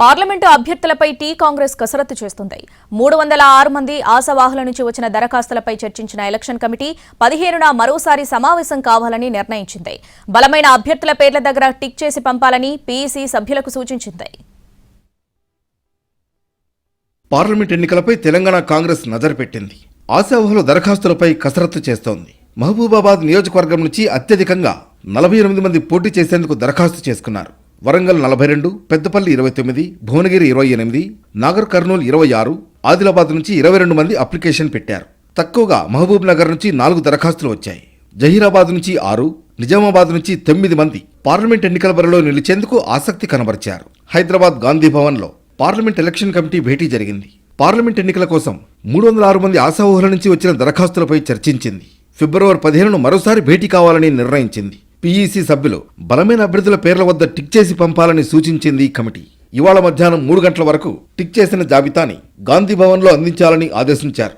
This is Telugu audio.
పార్లమెంటు అభ్యర్థులపై టీ కాంగ్రెస్ కసరత్తు చేస్తుంది. 306 మంది ఆశావాహుల నుంచి వచ్చిన దరఖాస్తులపై చర్చించిన ఎలక్షన్ కమిటీ 15న మరోసారి సమావేశం కావాలని నిర్ణయించింది. బలమైన అభ్యర్థుల పేర్ల దగ్గర టిక్ చేసి పంపాలని పీఈసీ సభ్యులకు సూచించింది. పార్లమెంట్ ఎన్నికలపై తెలంగాణ కాంగ్రెస్ నజరు పెట్టింది. ఆశావాహుల దరఖాస్తులపై కసరత్తు చేస్తోంది. మహబూబాబాద్ నియోజకవర్గం నుంచి అత్యధికంగా 48 మంది పోటీ చేసేందుకు దరఖాస్తు చేసుకున్నారు. వరంగల్ 42, పెద్దపల్లి 29, భువనగిరి 28, నాగర్ కర్నూలు 26, ఆదిలాబాద్ నుంచి 22 మంది అప్లికేషన్ పెట్టారు. తక్కువగా మహబూబ్ నగర్ నుంచి 4 దరఖాస్తులు వచ్చాయి. జహీరాబాద్ నుంచి 6, నిజామాబాద్ నుంచి 9 మంది పార్లమెంట్ ఎన్నికల బరిలో నిలిచేందుకు ఆసక్తి కనబరిచారు. హైదరాబాద్ గాంధీ భవన్లో పార్లమెంట్ ఎలక్షన్ కమిటీ భేటీ జరిగింది. పార్లమెంట్ ఎన్నికల కోసం 306 మంది ఆశావహుల నుంచి వచ్చిన దరఖాస్తులపై చర్చించింది. ఫిబ్రవరి 15ను మరోసారి భేటీ కావాలని నిర్ణయించింది. పీఈసీ సభ్యులు బలమైన అభ్యర్థుల పేర్ల వద్ద టిక్ చేసి పంపాలని సూచించింది కమిటీ. ఇవాళ మధ్యాహ్నం 3 గంటల వరకు టిక్ చేసిన జాబితాని గాంధీ భవన్లో అందించాలని ఆదేశించారు.